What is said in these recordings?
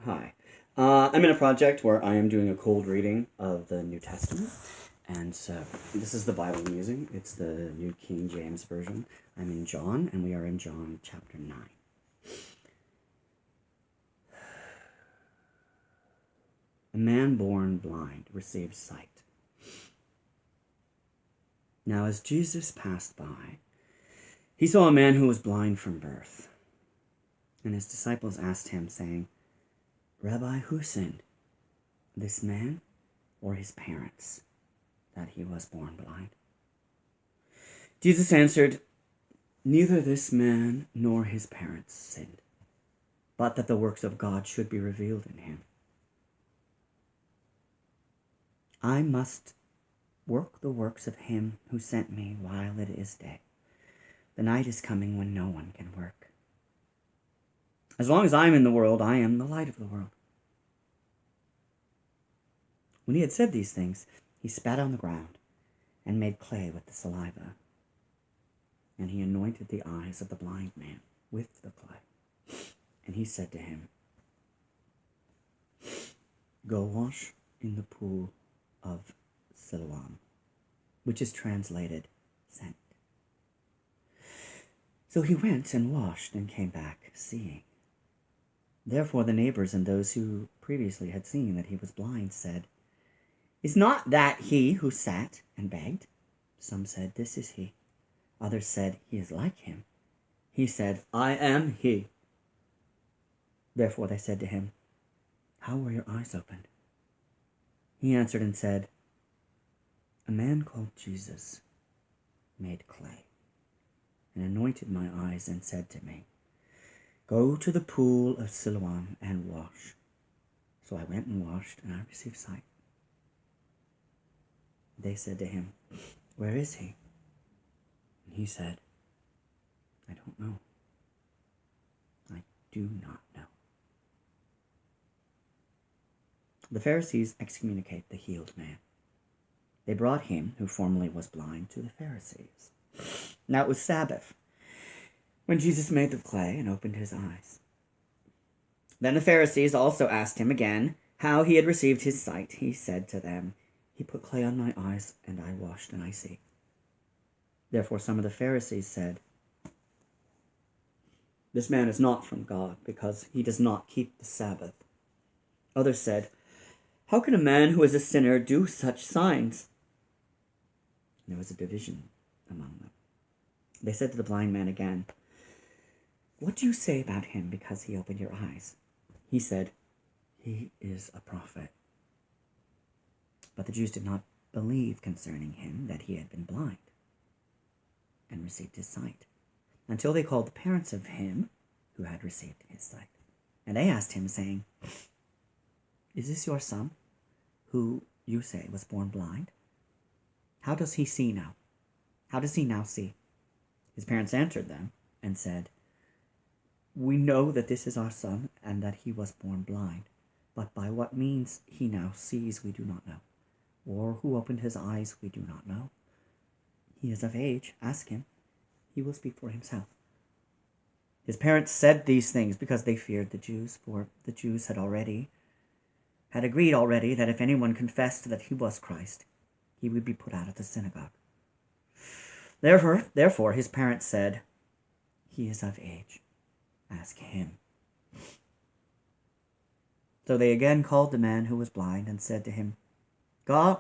Hi. I'm in a project where I am doing a cold reading of the New Testament. And so this is the Bible I'm using. It's the New King James Version. I'm in John, and we are in John chapter 9. A man born blind receives sight. Now as Jesus passed by, he saw a man who was blind from birth. And his disciples asked him, saying, Rabbi, who sinned, this man or his parents, that he was born blind? Jesus answered, Neither this man nor his parents sinned, but that the works of God should be revealed in him. I must work the works of him who sent me while it is day. The night is coming when no one can work. As long as I am in the world, I am the light of the world. When he had said these things, he spat on the ground and made clay with the saliva. And he anointed the eyes of the blind man with the clay. And he said to him, Go wash in the pool of Siloam, which is translated sent. So he went and washed and came back seeing. Therefore the neighbors and those who previously had seen that he was blind said, Is not that he who sat and begged? Some said, This is he. Others said, He is like him. He said, I am he. Therefore they said to him, How were your eyes opened? He answered and said, A man called Jesus made clay and anointed my eyes and said to me, Go to the pool of Siloam and wash. So I went and washed, and I received sight. They said to him, Where is he? And he said, I don't know. I do not know. The Pharisees excommunicate the healed man. They brought him, who formerly was blind, to the Pharisees. Now it was Sabbath, when Jesus made the clay and opened his eyes. Then the Pharisees also asked him again how he had received his sight. He said to them, He put clay on my eyes, and I washed, and I see. Therefore some of the Pharisees said, This man is not from God, because he does not keep the Sabbath. Others said, How can a man who is a sinner do such signs? And there was a division among them. They said to the blind man again, What do you say about him because he opened your eyes? He said, He is a prophet. But the Jews did not believe concerning him that he had been blind and received his sight, until they called the parents of him who had received his sight. And they asked him, saying, Is this your son, who you say was born blind? How does he see now? How does he now see? His parents answered them and said, We know that this is our son, and that he was born blind. But by what means he now sees we do not know, or who opened his eyes we do not know. He is of age, ask him. He will speak for himself. His parents said these things because they feared the Jews, for the Jews had agreed already that if anyone confessed that he was Christ, he would be put out of the synagogue. Therefore his parents said, He is of age, ask him. So they again called the man who was blind and said to him,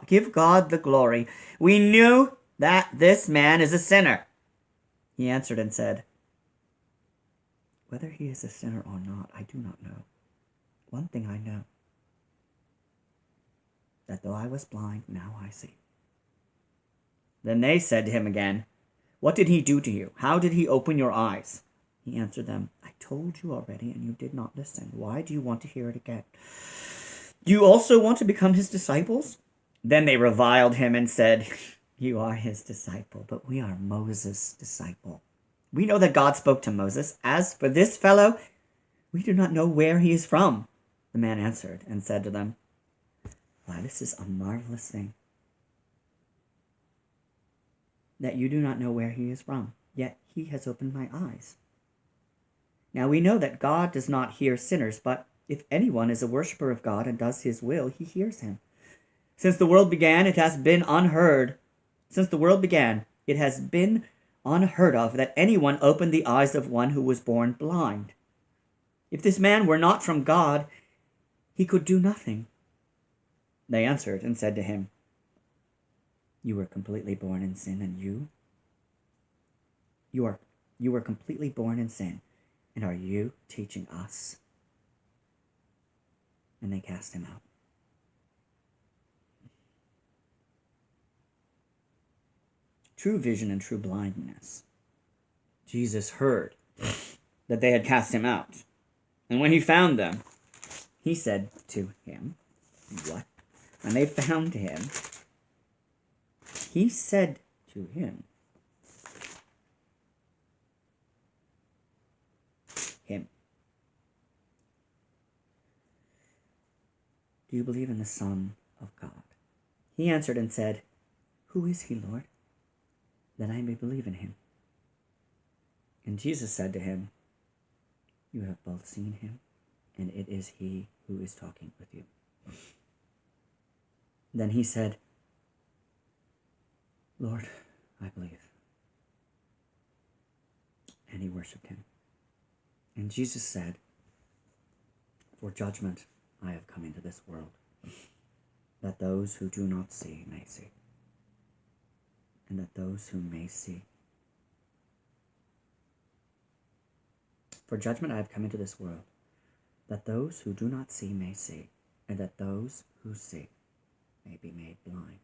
Give God the glory. We knew that this man is a sinner. He answered and said, Whether he is a sinner or not, I do not know. One thing I know, that though I was blind, now I see. Then they said to him again, What did he do to you? How did he open your eyes? He answered them, I told you already, and you did not listen. Why do you want to hear it again? Do you also want to become his disciples? Then they reviled him and said, You are his disciple, but we are Moses' disciple. We know that God spoke to Moses. As for this fellow, we do not know where he is from. The man answered and said to them, Why, this is a marvelous thing, that you do not know where he is from, yet he has opened my eyes. Now we know that God does not hear sinners, but If anyone is a worshiper of God and does his will, he hears him. Since the world began, it has been unheard. Since the world began, it has been unheard of that anyone opened the eyes of one who was born blind. If this man were not from God, he could do nothing. They answered and said to him, You were completely born in sin, and you were completely born in sin, and are you teaching us? And they cast him out. True vision and true blindness. Jesus heard that they had cast him out. And when he found them, he said to him, What? When they found him, he said to him, Do you believe in the Son of God? He answered and said, Who is he, Lord, that I may believe in him? And Jesus said to him, You have both seen him, and it is he who is talking with you. Then he said, Lord, I believe. And he worshipped him. And Jesus said, For judgment I have come into this world, that those who do not see may see, and that those who may see. For judgment I have come into this world, that those who do not see may see, and that those who see may be made blind.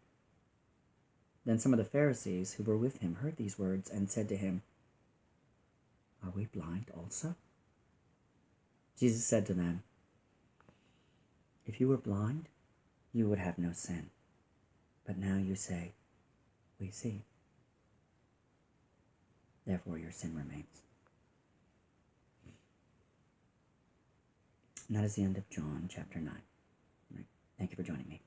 Then some of the Pharisees who were with him heard these words and said to him, Are we blind also? Jesus said to them, If you were blind, you would have no sin. But now you say, We see. Therefore your sin remains. And that is the end of John chapter 9. Thank you for joining me.